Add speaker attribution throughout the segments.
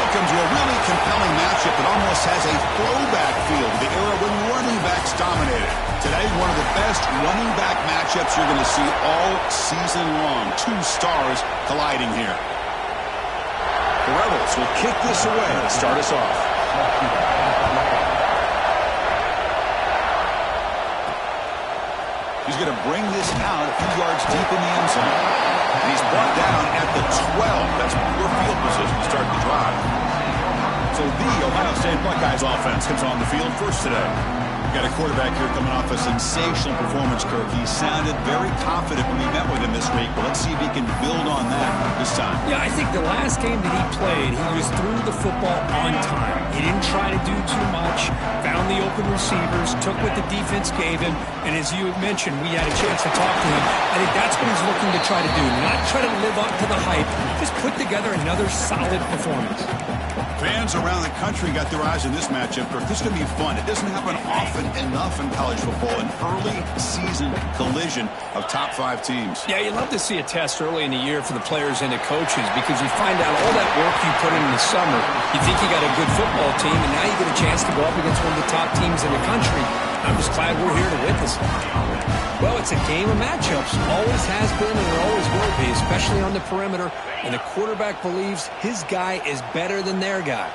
Speaker 1: Welcome to a really compelling matchup that almost has a throwback feel to the era when running backs dominated. Today, one of the best running back matchups you're going to see all season long. Two stars colliding here.
Speaker 2: The Rebels will kick this away to start us off.
Speaker 1: He's going to bring this out a few yards deep in the end zone. And he's brought down at the 12. That's poor field position to start the drive. So the Ohio State Buckeyes offense comes on the field first today. Got a quarterback here coming off a sensational performance, Kirk. He sounded very confident when we met with him this week, but let's see if he can build on that this time.
Speaker 3: Yeah, I think the last game that he played, he was through the football on time. He didn't try to do too much, found the open receivers, took what the defense gave him, and as you mentioned, we had a chance to talk to him. I think that's what he's looking to try to do, not try to live up to the hype, just put together another solid performance.
Speaker 1: Fans around the country got their eyes on this matchup, Kirk. This is going to be fun. It doesn't happen often enough in college football, an early season collision of top 5 teams.
Speaker 3: Yeah, you love to see a test early in the year for the players and the coaches because you find out all that work you put in the summer. You think you got a good football team, and now you get a chance to go up against one of the top teams in the country. I'm just glad we're here to witness it. Well, it's a game of matchups. Always has been and it always will be, especially on the perimeter. And the quarterback believes his guy is better than their guy.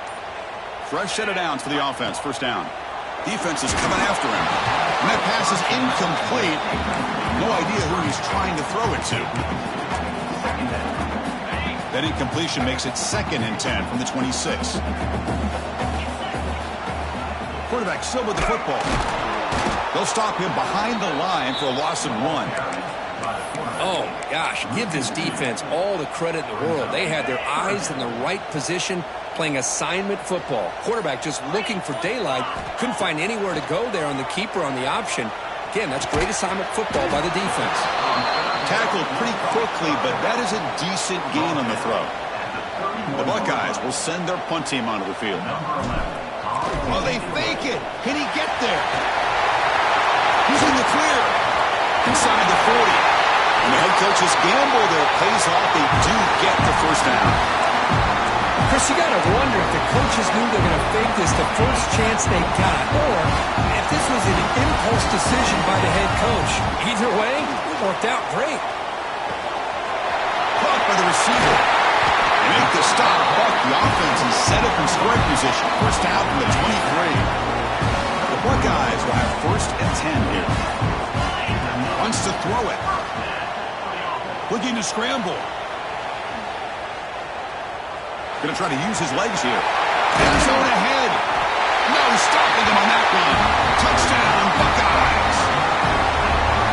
Speaker 1: Fresh set of downs for the offense. First down. Defense is coming after him. And that pass is incomplete. No idea who he's trying to throw it to. That incompletion makes it 2nd and 10 from the 26. Quarterback still with the football. They'll stop him behind the line for a loss of 1.
Speaker 3: Oh, my gosh. Give this defense all the credit in the world. They had their eyes in the right position playing assignment football. Quarterback just looking for daylight. Couldn't find anywhere to go there on the keeper on the option. Again, that's great assignment football by the defense.
Speaker 1: Tackled pretty quickly, but that is a decent gain on the throw. The Buckeyes will send their punt team onto the field. Oh, they fake it. Can he get there? He's in the clear. Inside the 40. And the head coach's gamble there pays off. They do get the first down.
Speaker 3: Chris, you got to wonder if the coaches knew they were going to fake this the first chance they got, or if this was an impulse decision by the head coach. Either way, it worked out great.
Speaker 1: Caught by the receiver. They make the stop, but the offense is set up in scoring position. First down from the 23. The Buckeyes will have 1st and 10 here. Wants to throw it. Looking to scramble. Going to try to use his legs here. End zone ahead. No stopping him on that one. Touchdown, Buckeyes.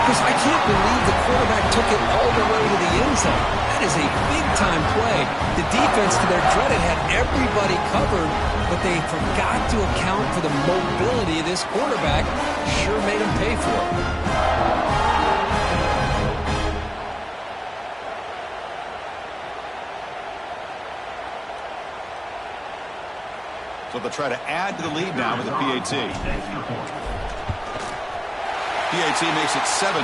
Speaker 3: Chris, I can't believe the quarterback took it all the way to the end zone. That is a big-time play. The defense, to their credit, had everybody covered, but they forgot to account for the mobility of this quarterback. Sure made him pay for it.
Speaker 1: So they'll try to add to the lead now with the PAT. PAT makes it 7-0.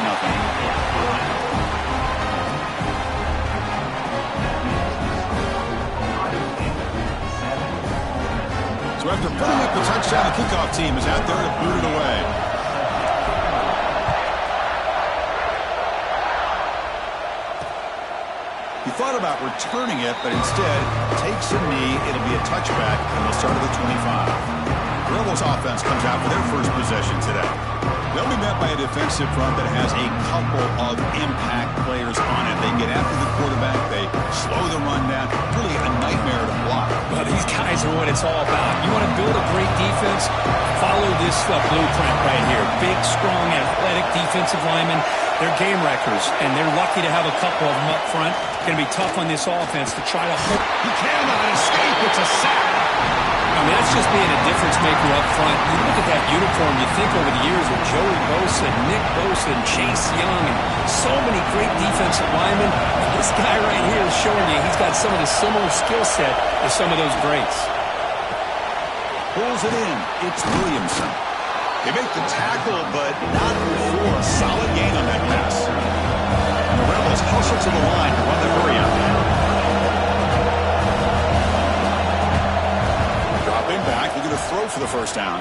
Speaker 1: So after putting up the touchdown, the kickoff team is out there to boot it away. He thought about returning it, but instead takes a knee. It'll be a touchback, and they'll start at the 25. The Rebels offense comes out for their first possession today. They'll be met by a defensive front that has a couple of impact players on it. They get after the quarterback. They slow the run down. Really a nightmare to block.
Speaker 3: Well, these guys are what it's all about. You want to build a great defense? Follow this blueprint right here. Big, strong, athletic defensive linemen. They're game wreckers, and they're lucky to have a couple of them up front. Going to be tough on this offense to try to hold.
Speaker 1: He cannot escape. It's a sack.
Speaker 3: I mean, that's just being a difference maker up front. You look at that uniform, you think over the years of Joey Bosa, Nick Bosa, and Chase Young, and so many great defensive linemen. And this guy right here is showing you he's got some of the similar skill set as some of those greats.
Speaker 1: Pulls it in. It's Williamson. They make the tackle, but not before. Solid gain on that pass. And the Rebels hustle to the line to run the hurry out. Dropping back, they're going to throw for the first down.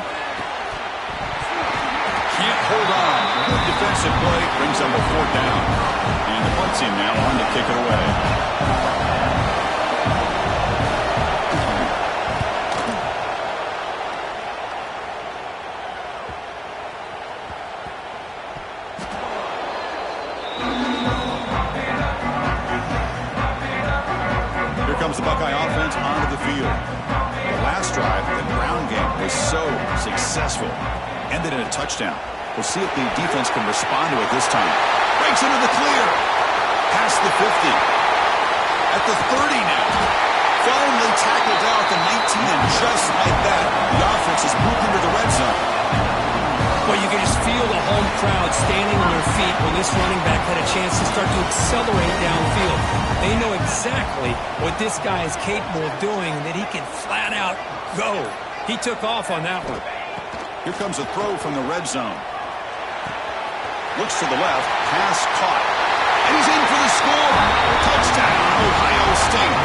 Speaker 1: Can't hold on. Good defensive play brings them a 4th down. And the punt team now on to kick it away. comes the Buckeye offense onto the field. The last drive, the ground game, was so successful. Ended in a touchdown. We'll see if the defense can respond to it this time. Breaks into the clear. Past the 50. At the 30 now. Finally tackled down at the 19, and just like that, the offense has moved into the red zone.
Speaker 3: Well, you can just feel the home crowd standing on their feet when this running back had a chance to start to accelerate downfield. They know exactly what this guy is capable of doing and that he can flat out go. He took off on that one.
Speaker 1: Here comes a throw from the red zone. Looks to the left, pass caught. And he's in for the score. Touchdown, Ohio State.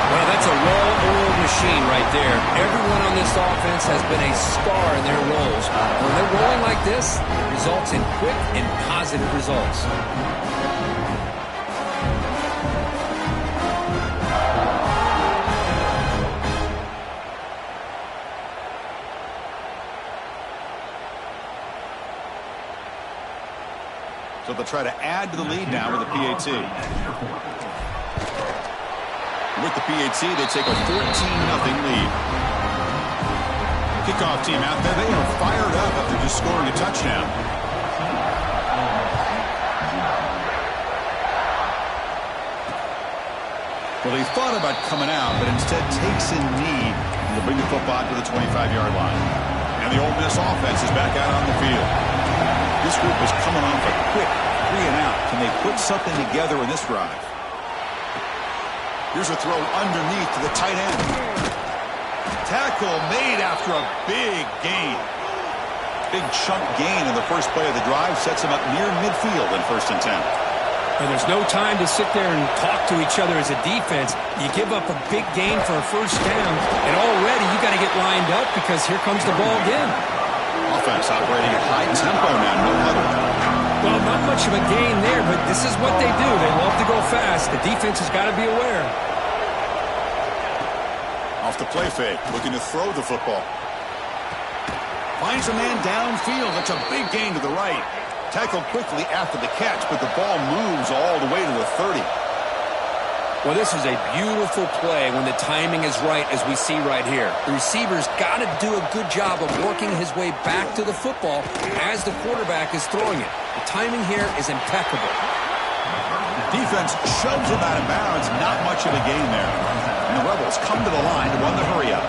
Speaker 3: Well, that's a well-oiled machine right there. Everyone on this offense has been a star in their roles. When they're rolling like this, it results in quick and positive results.
Speaker 1: So they'll try to add to the lead now with the PAT. With the PAT, they take a 14-0 lead. Kickoff team out there. They are fired up after just scoring a touchdown. Well, he thought about coming out, but instead takes a knee and will bring the football to the 25-yard line. And the Ole Miss offense is back out on the field. This group is coming off a quick 3-and-out. Can they put something together in this drive? Here's a throw underneath to the tight end. Tackle made after a big gain. Big chunk gain in the first play of the drive sets him up near midfield in 1st and 10.
Speaker 3: And there's no time to sit there and talk to each other as a defense. You give up a big gain for a 1st down, and already you got to get lined up because here comes the ball again.
Speaker 1: Offense operating at high tempo now, no huddle.
Speaker 3: Well, not much of a gain there, but this is what they do. They love to go fast. The defense has got to be aware.
Speaker 1: Off the play fake, looking to throw the football. Finds a man downfield. That's a big gain to the right. Tackled quickly after the catch, but the ball moves all the way to the 30.
Speaker 3: Well, this is a beautiful play when the timing is right, as we see right here. The receiver's got to do a good job of working his way back to the football as the quarterback is throwing it. The timing here is impeccable.
Speaker 1: Defense shoves him out of bounds. Not much of a gain there. And the Rebels come to the line to run the hurry-up.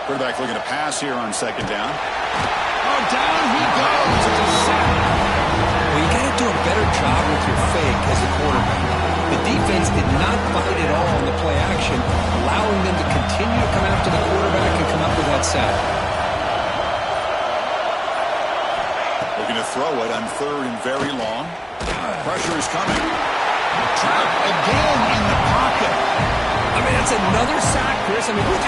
Speaker 1: Quarterback looking to pass here on 2nd down. Oh, down he goes. It's a sack.
Speaker 3: Well, you got to do a better job with your fake as a quarterback. The defense did not fight at all in the play action, allowing them to continue to come after the quarterback and come up with that sack.
Speaker 1: Looking to throw it on 3rd and very long. Pressure is coming. Trap again in the pocket.
Speaker 3: I mean, that's another sack, Chris. I mean,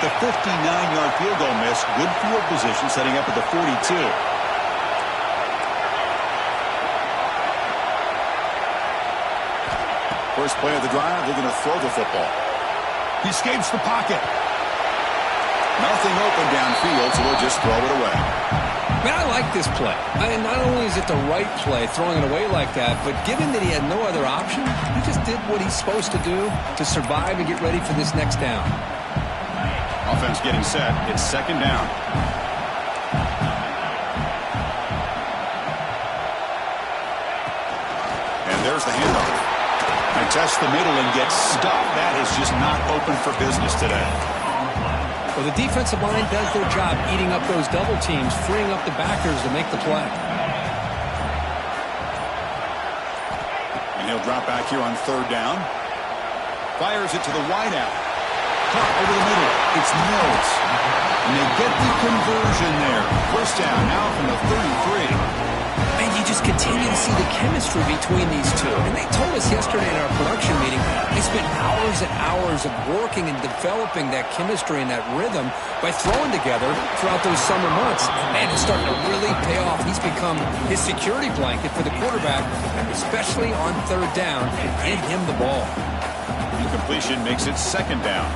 Speaker 1: the 59-yard field goal miss. Good field position setting up at the 42. First play of the drive, they're going to throw the football. He escapes the pocket. Nothing open downfield, so they'll just throw it away.
Speaker 3: Man, I like this play. I mean, not only is it the right play, throwing it away like that, but given that he had no other option, he just did what he's supposed to do to survive and get ready for this next down.
Speaker 1: Offense getting set. It's 2nd down. And there's the handoff. I test the middle and get stuffed. That is just not open for business today.
Speaker 3: Well, the defensive line does their job eating up those double teams, freeing up the backers to make the play.
Speaker 1: And he'll drop back here on 3rd down. Fires it to the wideout. Caught over the middle. It's Mills. And they get the conversion there. 1st down now from the 33.
Speaker 3: And you just continue to see the chemistry between these two. And they told us yesterday in our production meeting, they spent hours and hours of working and developing that chemistry and that rhythm by throwing together throughout those summer months. And it's starting to really pay off. He's become his security blanket for the quarterback, especially on 3rd down, and get him the ball.
Speaker 1: Incompletion makes it 2nd down.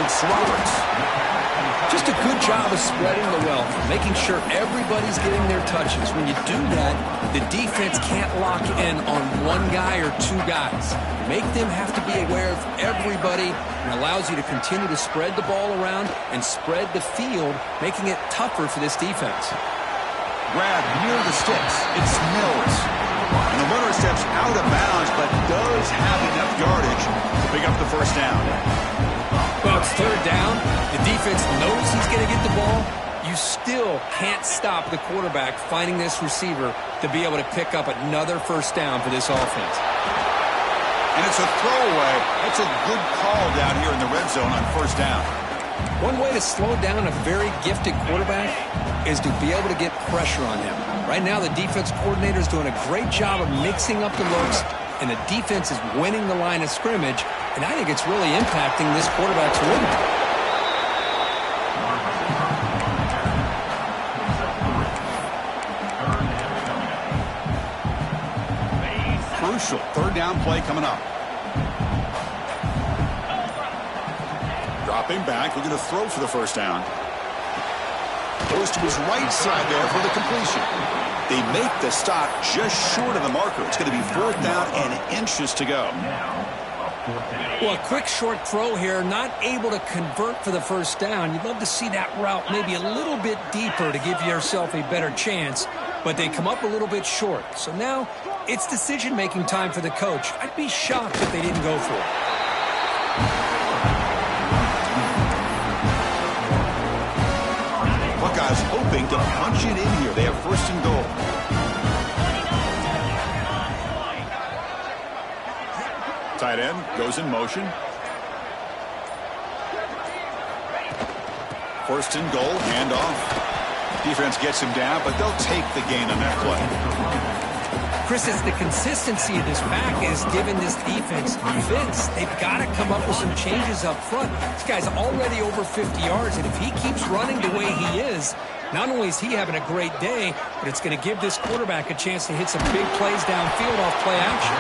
Speaker 1: It's Roberts.
Speaker 3: Just a good job of spreading the wealth, making sure everybody's getting their touches. When you do that, the defense can't lock in on one guy or two guys. Make them have to be aware of everybody, and allows you to continue to spread the ball around and spread the field, making it tougher for this defense.
Speaker 1: Grab near the sticks. It's Mills. And the runner steps out of bounds, but does have enough yardage to pick up the first down.
Speaker 3: Well, it's third down. The defense knows he's going to get the ball. You still can't stop the quarterback finding this receiver to be able to pick up another first down for this offense.
Speaker 1: And it's a throwaway. That's a good call down here in the red zone on first down.
Speaker 3: One way to slow down a very gifted quarterback is to be able to get pressure on him. Right now, the defense coordinator is doing a great job of mixing up the looks, and the defense is winning the line of scrimmage, and I think it's really impacting this quarterback's rhythm.
Speaker 1: Crucial third down play coming up. Dropping back, looking to throw for the first down. Goes to his right side there for the completion. They make the stop just short of the marker. It's going to be fourth down and inches to go.
Speaker 3: Well, a quick short throw here, not able to convert for the first down. You'd love to see that route maybe a little bit deeper to give yourself a better chance, but they come up a little bit short. So now it's decision-making time for the coach. I'd be shocked if they didn't go for it.
Speaker 1: Buckeyes hoping to punch it in here. They have first and goal. Tight end goes in motion. First and goal, handoff. Defense gets him down, but they'll take the gain on that play.
Speaker 3: Chris, it's the consistency of this back is giving this defense fits. They've got to come up with some changes up front. This guy's already over 50 yards, and if he keeps running the way he is, not only is he having a great day, but it's going to give this quarterback a chance to hit some big plays downfield off play action.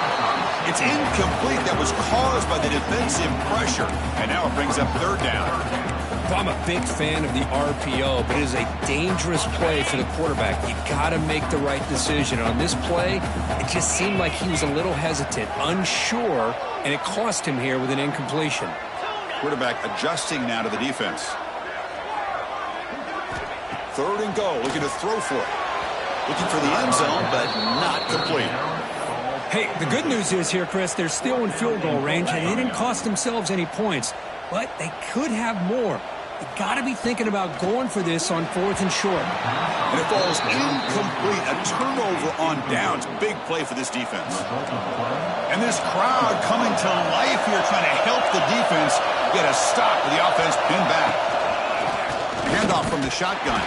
Speaker 1: It's incomplete. That was caused by the defensive pressure, and now it brings up third down.
Speaker 3: I'm a big fan of the RPO, but it is a dangerous play for the quarterback. You got to make the right decision. On this play, it just seemed like he was a little hesitant, unsure, and it cost him here with an incompletion.
Speaker 1: Quarterback adjusting now to the defense. Third and goal, looking to throw for it. Looking for the end zone, but not complete.
Speaker 3: Hey, the good news is here, Chris, they're still in field goal range, and they didn't cost themselves any points, but they could have more. You got to be thinking about going for this on fourth and short.
Speaker 1: And it falls incomplete. A turnover on downs. Big play for this defense. And this crowd coming to life here, trying to help the defense get a stop with the offense pinned back. Handoff from the shotgun.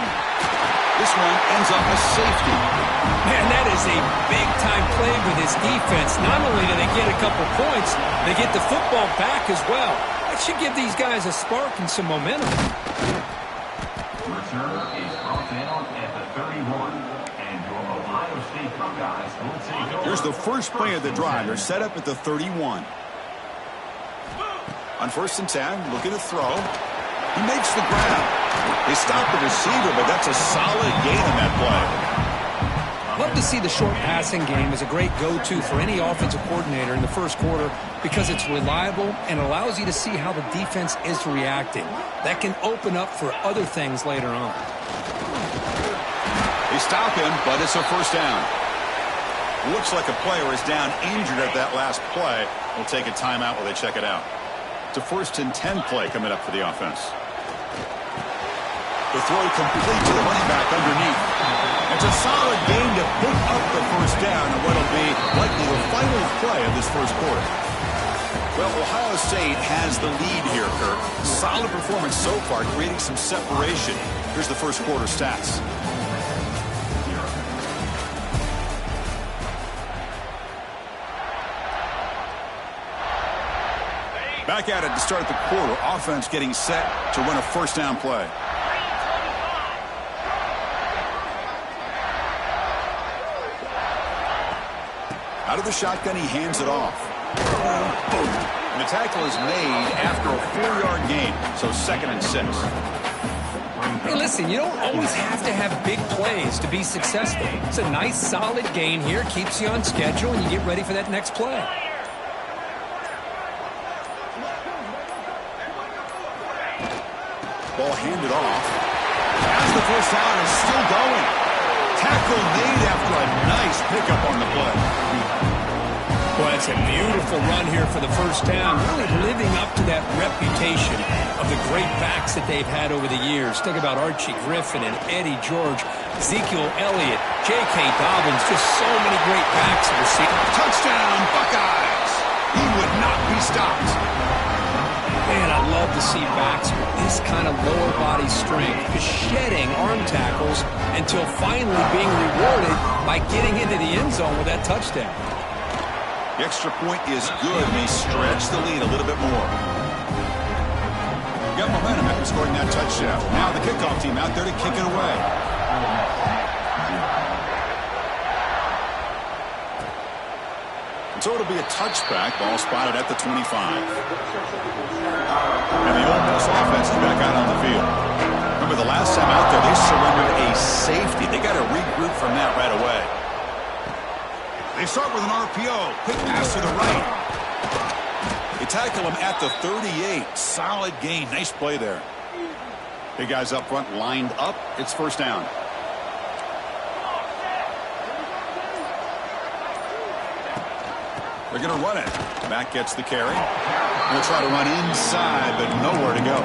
Speaker 1: This one ends up a safety.
Speaker 3: Man, that is a big-time play with this defense. Not only do they get a couple points, they get the football back as well. That should give these guys a spark and some momentum.
Speaker 4: Return is brought down at the 31. And your Ohio State Buckeyes will take over.
Speaker 1: Here's the first play of the drive. They're set up at the 31. On first and 10, looking to throw. He makes the grab. They stop the receiver, but that's a solid gain on that play.
Speaker 3: Love to see the short passing game as a great go-to for any offensive coordinator in the first quarter because it's reliable and allows you to see how the defense is reacting. That can open up for other things later on.
Speaker 1: They stop him, but it's a first down. Looks like a player is down injured at that last play. We'll take a timeout while they check it out. It's a first and 10 play coming up for the offense. The throw complete to the running back underneath. It's a solid gain to pick up the first down in what will be likely the final play of this first quarter. Well, Ohio State has the lead here, Kirk. Solid performance so far, creating some separation. Here's the first quarter stats. Back at it to start the quarter. Offense getting set to run a first down play. Out of the shotgun, he hands it off. And the tackle is made after a 4-yard gain, so 2nd and 6.
Speaker 3: Hey, listen, you don't always have to have big plays to be successful. It's a nice, solid gain here. Keeps you on schedule, and you get ready for that next play.
Speaker 1: Ball handed off. As the first down is still going. Tackle made after a nice pickup on the play.
Speaker 3: Well, it's a beautiful run here for the first down, really living up to that reputation of the great backs that they've had over the years. Think about Archie Griffin and Eddie George, Ezekiel Elliott, J.K. Dobbins, just so many great backs have received.
Speaker 1: Touchdown, Buckeyes! He would not be stopped.
Speaker 3: Man, I love to see backs with this kind of lower body strength, just shedding arm tackles until finally being rewarded by getting into the end zone with that touchdown.
Speaker 1: The extra point is good, and they stretch the lead a little bit more. Got momentum after scoring that touchdown. Now the kickoff team out there to kick it away. So it'll be a touchback. Ball spotted at the 25. And the Ole Miss offense is back out on the field. Remember the last time out there, they surrendered a safety. They got to regroup from that right away. They start with an RPO. Quick pass to the right. They tackle him at the 38. Solid gain. Nice play there. Big guys up front lined up. It's first down. They're going to run it. Back gets the carry. They'll try to run inside, but nowhere to go.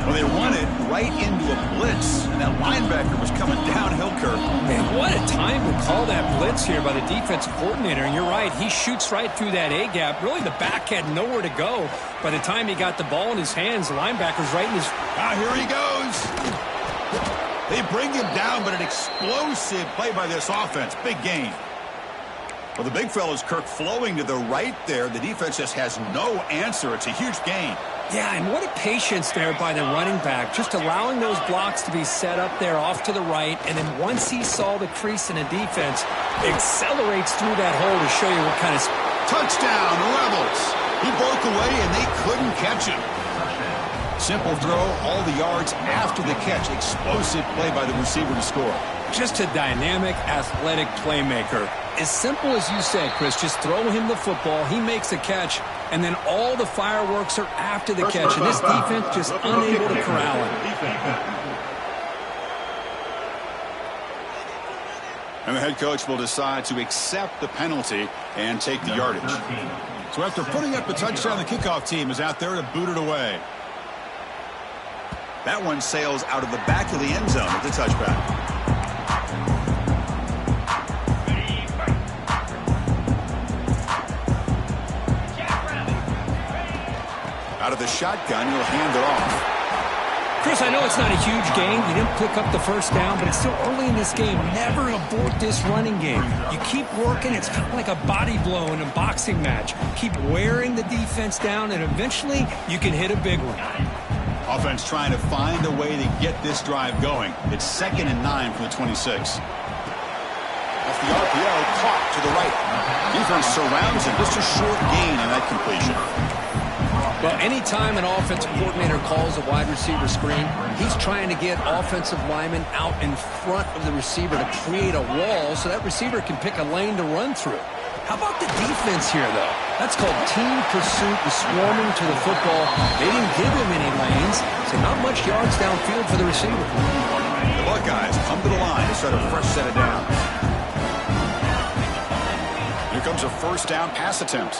Speaker 1: Well, they run it right into a blitz, and that linebacker was coming downhill, Kirk.
Speaker 3: Man, what a time to call that blitz here by the defensive coordinator. And you're right, he shoots right through that A-gap. Really, the back had nowhere to go. By the time he got the ball in his hands, the linebacker's right in his...
Speaker 1: Ah, here he goes. They bring him down, but an explosive play by this offense. Big gain. Well, the big fella's Kirk flowing to the right there. The defense just has no answer. It's a huge gain.
Speaker 3: Yeah, and what a patience there by the running back, just allowing those blocks to be set up there off to the right, and then once he saw the crease in the defense, accelerates through that hole to show you what kind of...
Speaker 1: Touchdown, Rebels! He broke away, and they couldn't catch him. Simple throw, all the yards after the catch. Explosive play by the receiver to score.
Speaker 3: Just a dynamic, athletic playmaker. As simple as you said, Chris, just throw him the football, he makes a catch, and then all the fireworks are after the catch, and this defense just unable to corral him.
Speaker 1: And the head coach will decide to accept the penalty and take the yardage. So after putting up the touchdown, the kickoff team is out there to boot it away. That one sails out of the back of the end zone at the touchback. Out of the shotgun, he'll hand it off.
Speaker 3: Chris, I know it's not a huge gain. You didn't pick up the first down, but it's still early in this game. Never abort this running game. You keep working. It's kind of like a body blow in a boxing match. Keep wearing the defense down, and eventually you can hit a big one.
Speaker 1: Offense trying to find a way to get this drive going. It's 2nd and 9 from the 26. Off the RPO, caught to the right. Defense surrounds him. Just a short gain on that completion.
Speaker 3: Well, anytime an offensive coordinator calls a wide receiver screen, he's trying to get offensive linemen out in front of the receiver to create a wall so that receiver can pick a lane to run through. How about the defense here, though? That's called team pursuit and swarming to the football. They didn't give him any lanes, so not much yards downfield for the receiver.
Speaker 1: The Buckeyes come to the line to start a fresh set of downs. Here comes a first down pass attempt.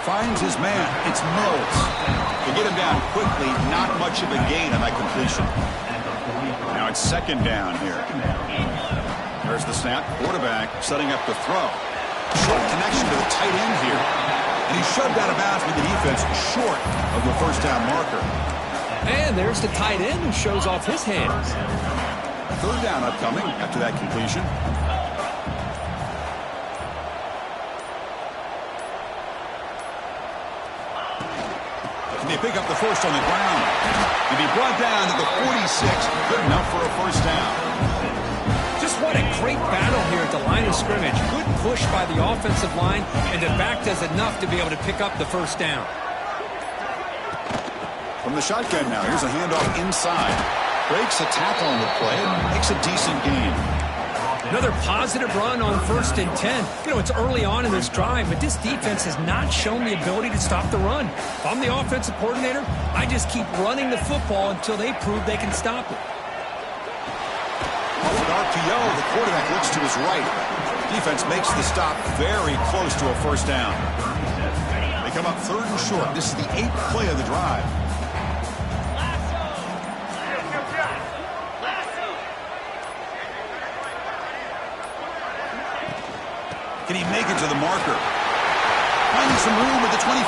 Speaker 1: Finds his man. It's Mills. To get him down quickly, not much of a gain on that completion. Now it's 2nd down here. There's the snap. Quarterback setting up the throw. Short connection to the tight end here. And he's shoved out of bounds with the defense short of the first down marker.
Speaker 3: And there's the tight end who shows off his hands.
Speaker 1: 3rd down upcoming after that completion. They pick up the first on the ground. And be brought down to the 46. Good enough for a first down. Just
Speaker 3: What a great battle here at the line of scrimmage. Good push by the offensive line, and the back does enough to be able to pick up the first down.
Speaker 1: From the shotgun now, here's a handoff inside. Breaks a tackle on the play and makes a decent gain.
Speaker 3: Another positive run on 1st and 10. You know, it's early on in this drive, but this defense has not shown the ability to stop the run. If I'm the offensive coordinator, I just keep running the football until they prove they can stop it.
Speaker 1: Off an RPO, the quarterback looks to his right. Defense makes the stop very close to a first down. They come up 3rd and short. This is the 8th play of the drive. Can he make it to the marker? Finding some room at the 25.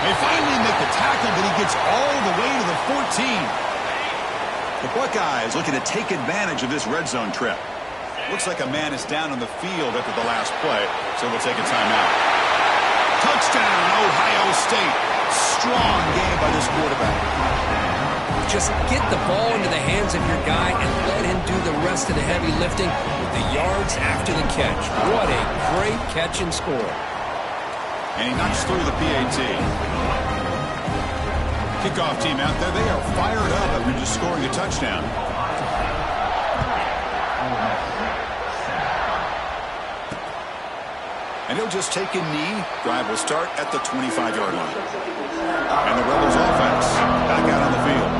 Speaker 1: They finally make the tackle, but he gets all the way to the 14. The Buckeyes looking to take advantage of this red zone trip. Looks like a man is down on the field after the last play, so we'll take a timeout. Touchdown, Ohio State. Strong game by this quarterback.
Speaker 3: Just get the ball into the hands of your guy and let him do the rest of the heavy lifting with the yards after the catch. What a great catch and score.
Speaker 1: And he knocks through the PAT. Kickoff team out there, they are fired up after just scoring a touchdown. And he'll just take a knee. Drive will start at the 25-yard line. And the Rebels offense back out on the field.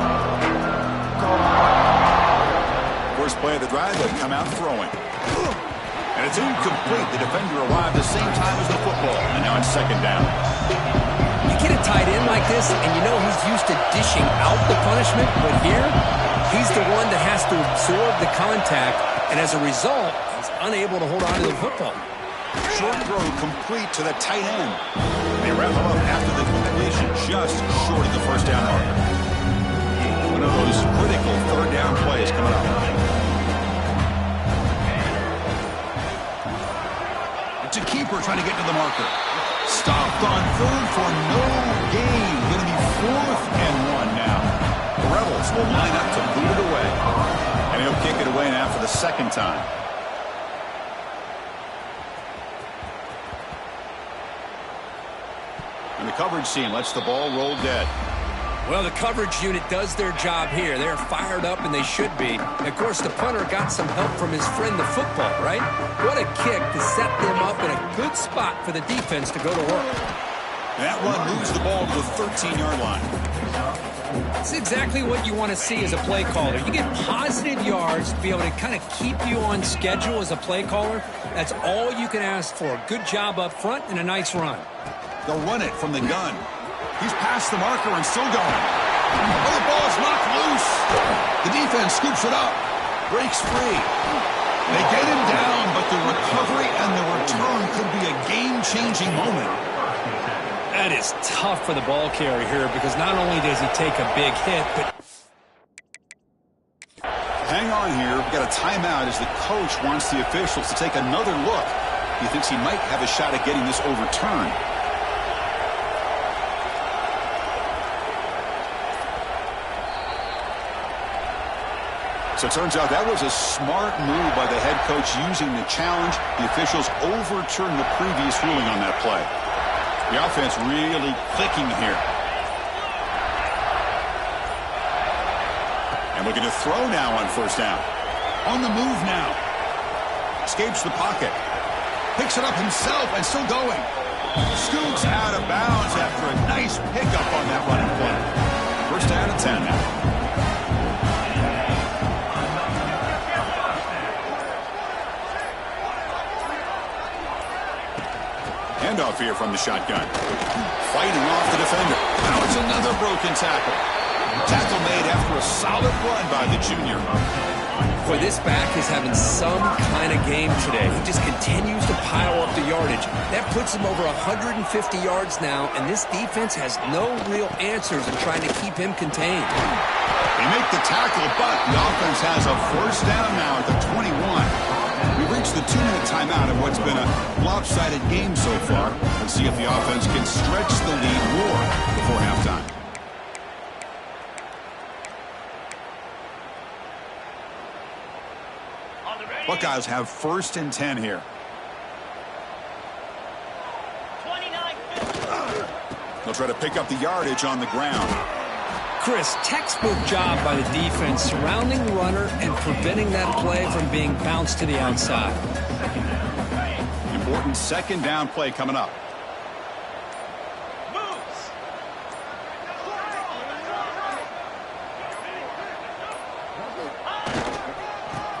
Speaker 1: First play of the drive, they come out throwing. And it's incomplete. The defender arrived the same time as the football. And now it's 2nd down.
Speaker 3: You get a tight end like this, and you know he's used to dishing out the punishment, but here, he's the one that has to absorb the contact, and as a result, he's unable to hold on to the football.
Speaker 1: Short throw complete to the tight end. They wrap him up after the completion, just short of the first down marker. One of those critical 3rd down plays coming up. It's a keeper trying to get to the marker. Stopped on 3rd for no gain. Going to be 4th and 1 now. The Rebels will line up to boot it away. And he'll kick it away now for the 2nd time. And the coverage team lets the ball roll dead.
Speaker 3: Well, the coverage unit does their job here. They're fired up, and they should be. Of course, the punter got some help from his friend, the football, right? What a kick to set them up in a good spot for the defense to go to work.
Speaker 1: And that run moves the ball to the 13-yard line.
Speaker 3: That's exactly what you want to see as a play caller. You get positive yards to be able to kind of keep you on schedule as a play caller. That's all you can ask for. Good job up front and a nice run.
Speaker 1: They'll run it from the gun. He's past the marker and still going. Oh, the ball's knocked loose. The defense scoops it up. Breaks free. They get him down, but the recovery and the return could be a game-changing moment.
Speaker 3: That is tough for the ball carrier here because not only does he take a big hit, but...
Speaker 1: Hang on here. We've got a timeout as the coach wants the officials to take another look. He thinks he might have a shot at getting this overturned. So it turns out that was a smart move by the head coach using the challenge. The officials overturned the previous ruling on that play. The offense really clicking here. And looking to throw now on 1st down. On the move now. Escapes the pocket. Picks it up himself and still going. Scoots out of bounds after a nice pickup on that running play. 1st down and 10 now. Handoff here from the shotgun. Fighting off the defender. Now it's another broken tackle. Tackle made after a solid run by the junior.
Speaker 3: Boy, this back is having some kind of game today. He just continues to pile up the yardage. That puts him over 150 yards now, and this defense has no real answers in trying to keep him contained.
Speaker 1: They make the tackle, but the offense has a 1st down now at the 21. We reached the 2-minute timeout of what's been a lopsided game so far. Let's see if the offense can stretch the lead more before halftime. Buckeyes have 1st and 10 here. They'll try to pick up the yardage on the ground.
Speaker 3: Chris, textbook job by the defense surrounding the runner and preventing that play from being bounced to the outside.
Speaker 1: Important 2nd down play coming up.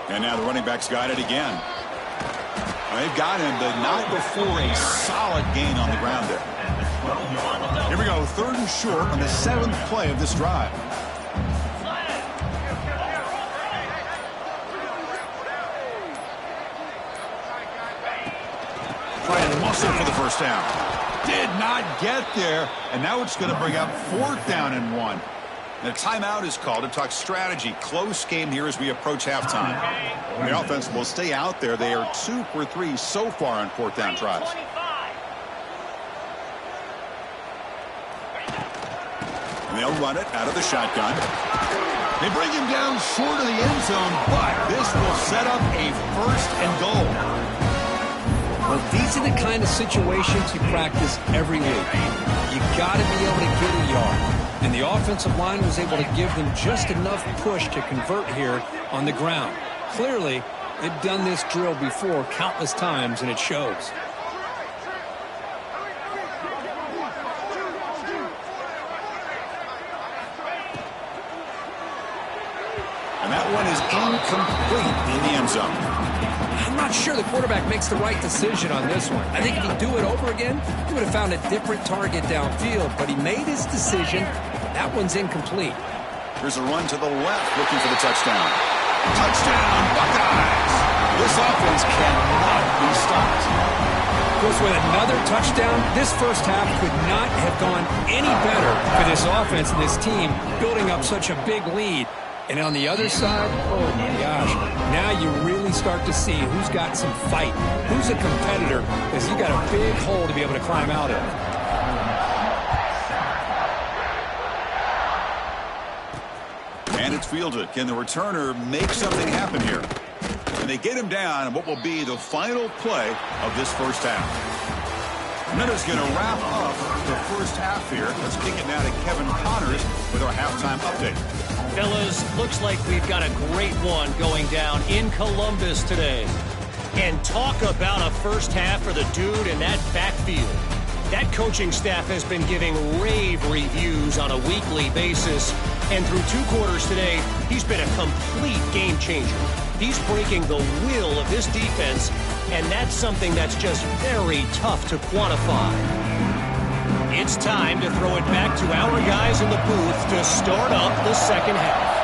Speaker 1: And now the running back's got it again. They've got him the night before a solid gain on the ground there. Here we go, 3rd and short on the 7th play of this drive. Trying to muscle for the 1st down. Did not get there, and now it's going to bring up 4th down and 1. The timeout is called to talk strategy. Close game here as we approach halftime. The offense will stay out there. They are 2 for 3 so far on 4th down tries. And they'll run it out of the shotgun. They bring him down short of the end zone, but this will set up a 1st and goal.
Speaker 3: Well, these are the kind of situations you practice every week. You got to be able to get a yard. And the offensive line was able to give them just enough push to convert here on the ground. Clearly, they've done this drill before countless times, and it shows.
Speaker 1: And that one is incomplete in the end zone.
Speaker 3: I'm not sure the quarterback makes the right decision on this one. I think if he'd do it over again, he would have found a different target downfield, but he made his decision. That one's incomplete.
Speaker 1: Here's a run to the left, looking for the touchdown. Touchdown, Buckeyes! This offense cannot be stopped.
Speaker 3: Goes with another touchdown. This 1st half could not have gone any better for this offense and this team, building up such a big lead. And on the other side, oh my gosh, now you really start to see who's got some fight, who's a competitor, because you got a big hole to be able to climb out of.
Speaker 1: And it's fielded. Can the returner make something happen here? And they get him down in what will be the final play of this 1st half. And that is going to wrap up the 1st half here. Let's kick it now to Kevin Connors with our halftime update.
Speaker 5: Fellas, looks like we've got a great one going down in Columbus today. And talk about a 1st half for the dude in that backfield. That coaching staff has been giving rave reviews on a weekly basis. And through 2 quarters today, he's been a complete game changer. He's breaking the will of this defense, and that's something that's just very tough to quantify. It's time to throw it back to our guys in the booth to start up the 2nd half.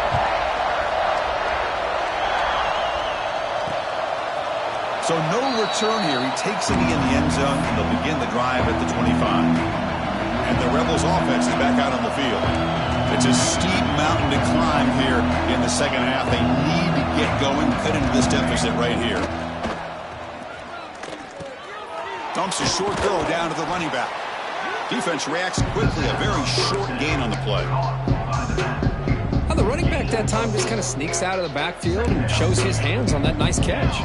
Speaker 1: So no return here. He takes it in the end zone, and they'll begin the drive at the 25. And the Rebels offense is back out on the field. It's a steep mountain to climb here in the 2nd half. They need to get going, cut into this deficit right here. Dumps a short throw down to the running back. Defense reacts quickly, a very short gain on the play.
Speaker 3: Well, the running back that time just kind of sneaks out of the backfield and shows his hands on that nice catch.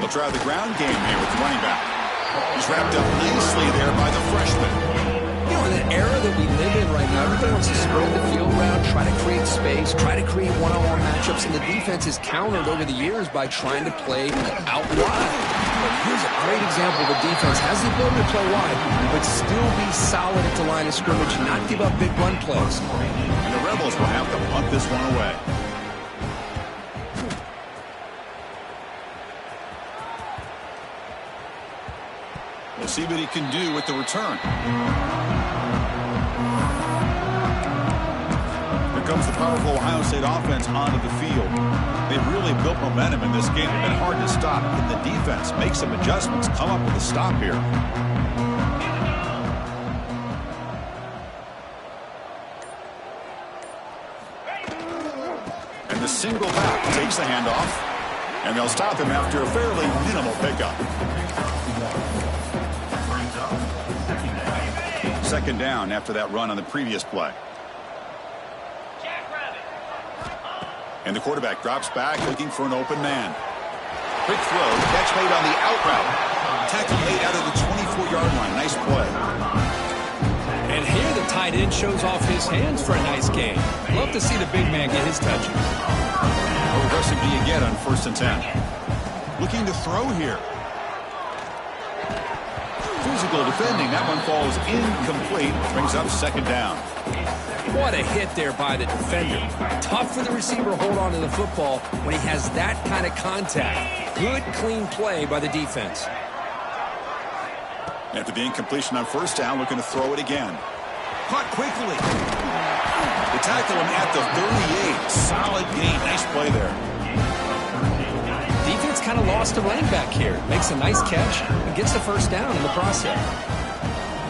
Speaker 1: They'll try the ground game here with the running back. He's wrapped up nicely there by the freshman.
Speaker 3: You know, in the era that we live in right now, everybody wants to spread the field around, try to create space, try to create one-on-one matchups, and the defense is countered over the years by trying to play out wide. But here's a great example of a defense has the ability to play wide, but still be solid at the line of scrimmage, not give up big run plays.
Speaker 1: And the Rebels will have to punt this one away. We'll see what he can do with the return. Here comes the powerful Ohio State offense onto the field. They've really built momentum in this game. It's been hard to stop. Can the defense make some adjustments, come up with a stop here? And the single back takes the handoff. And they'll stop him after a fairly minimal pickup. 2nd down after that run on the previous play. And the quarterback drops back looking for an open man. Quick throw, catch made on the out route. Tackle made out of the 24-yard line. Nice play.
Speaker 3: And here the tight end shows off his hands for a nice gain. Love to see the big man get his touches.
Speaker 1: How aggressive do you get on 1st and 10? Looking to throw here. Physical defending. That one falls incomplete. Brings up 2nd down.
Speaker 3: What a hit there by the defender. Tough for the receiver to hold on to the football when he has that kind of contact. Good, clean play by the defense.
Speaker 1: After the incompletion on 1st down, looking to throw it again. Caught quickly. They tackle him at the 38. Solid gain. Nice play there.
Speaker 3: Defense kind of lost a running back here. Makes a nice catch and gets the 1st down in the process.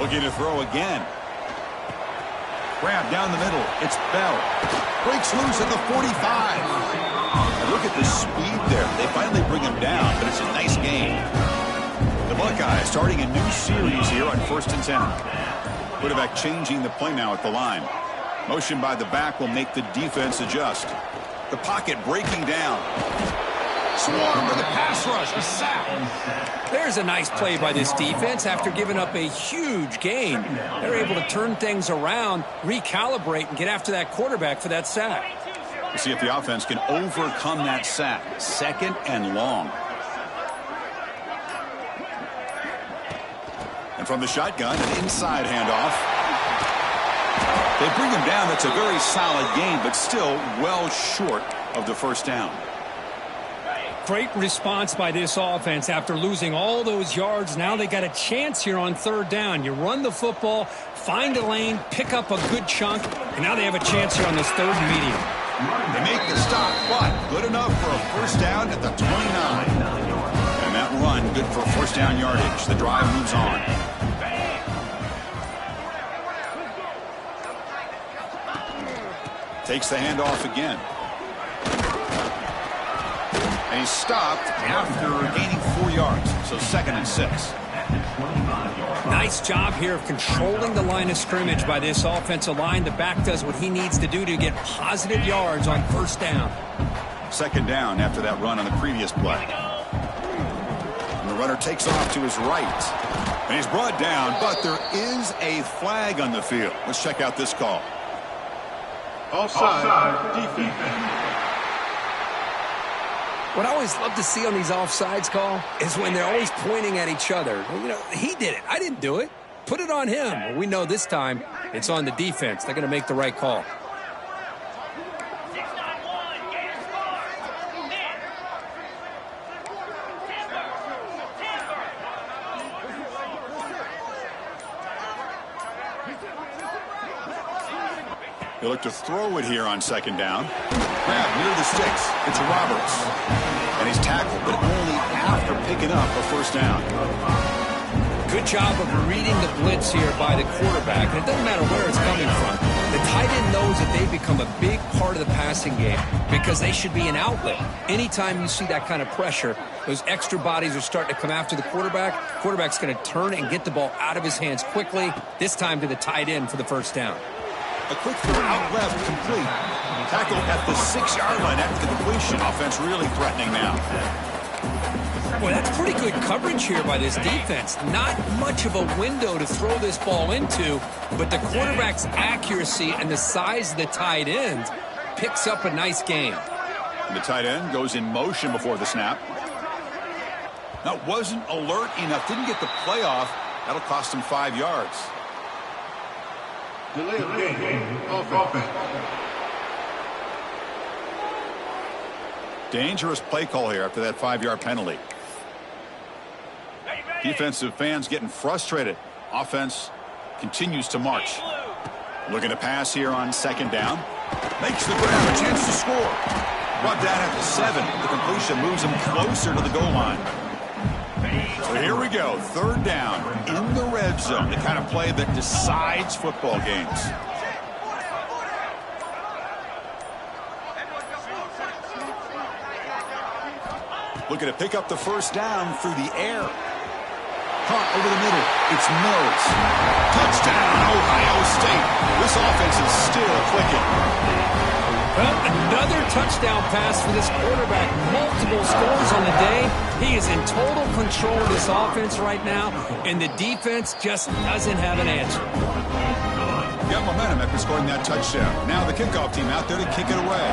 Speaker 1: Looking to throw again. Grab down the middle. It's Bell. Breaks loose at the 45. And look at the speed there. They finally bring him down, but it's a nice game. The Buckeyes starting a new series here on 1st and 10. Quarterback changing the play now at the line. Motion by the back will make the defense adjust. The pocket breaking down. Swarm for the pass rush. A sack.
Speaker 3: There's a nice play by this defense after giving up a huge gain. They're able to turn things around, recalibrate, and get after that quarterback for that sack.
Speaker 1: We'll see if the offense can overcome that sack. 2nd and long. And from the shotgun, an inside handoff. They bring him down. That's a very solid gain, but still well short of the 1st down.
Speaker 3: Great response by this offense after losing all those yards. Now they got a chance here on 3rd down. You run the football, find a lane, pick up a good chunk, and now they have a chance here on this 3rd and medium.
Speaker 1: They make the stop, but good enough for a 1st down at the 29. And that run good for 1st down yardage. The drive moves on. Takes the handoff again. And he's stopped after gaining 4 yards. So 2nd and 6.
Speaker 3: Nice job here of controlling the line of scrimmage by this offensive line. The back does what he needs to do to get positive yards on 1st down.
Speaker 1: 2nd down after that run on the previous play. And the runner takes off to his right. And he's brought down, but there is a flag on the field. Let's check out this call.
Speaker 2: Offside defense.
Speaker 3: What I always love to see on these offsides call is when they're always pointing at each other. You know, he did it. I didn't do it. Put it on him. Well, we know this time it's on the defense. They're going to make the right call.
Speaker 1: They look to throw it here on 2nd down. Grab near the sticks. It's Roberts. And he's tackled, but only after picking up a 1st down.
Speaker 3: Good job of reading the blitz here by the quarterback. And it doesn't matter where it's coming from. The tight end knows that they've become a big part of the passing game because they should be an outlet. Anytime you see that kind of pressure, those extra bodies are starting to come after the quarterback. Quarterback's going to turn and get the ball out of his hands quickly, this time to the tight end for the 1st down.
Speaker 1: A quick throw out left, complete. Tackled at the 6-yard line after the completion. Offense really threatening now.
Speaker 3: Boy, that's pretty good coverage here by this defense. Not much of a window to throw this ball into, but the quarterback's accuracy and the size of the tight end picks up a nice gain.
Speaker 1: And the tight end goes in motion before the snap. Now, wasn't alert enough. Didn't get the play off. That'll cost him 5 yards.
Speaker 2: Delay of game. Offense.
Speaker 1: Dangerous play call here after that 5-yard penalty. Defensive fans getting frustrated. Offense continues to march. Looking to pass here on 2nd down. Makes the grab, a chance to score. Brought down at the 7. The completion moves him closer to the goal line. So here we go, 3rd down in the red zone, the kind of play that decides football games. Looking to pick up the 1st down through the air. Caught over the middle. It's Mills. Touchdown, Ohio State. This offense is still clicking.
Speaker 3: Well, another touchdown pass for this quarterback. Multiple scores on the day. He is in total control of this offense right now, and the defense just doesn't have an answer.
Speaker 1: Got momentum after scoring that touchdown. Now the kickoff team out there to kick it away.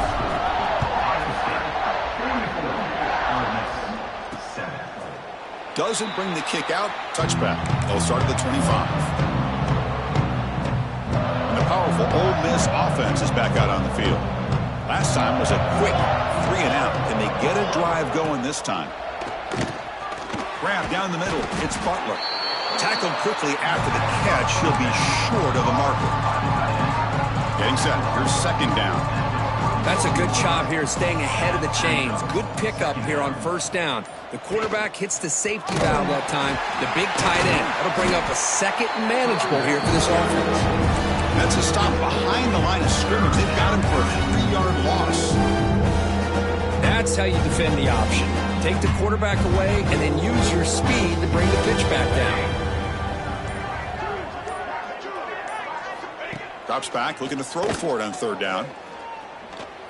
Speaker 1: Doesn't bring the kick out. Touchback. They'll start at the 25. And the powerful Ole Miss offense is back out on the field. Last time was a quick 3 and out. Can they get a drive going this time? Grab down the middle. It's Butler. Tackled quickly after the catch. He'll be short of the marker. Getting set. Here's second down.
Speaker 3: That's a good job here staying ahead of the chains. Good pickup here on first down. The quarterback hits the safety valve that time. The big tight end. That'll bring up a second and manageable here for this offense.
Speaker 1: That's a stop behind the line of scrimmage. They've got him for a 3-yard loss.
Speaker 3: That's how you defend the option. Take the quarterback away and then use your speed to bring the pitch back down.
Speaker 1: Drops back, looking to throw for it on third down.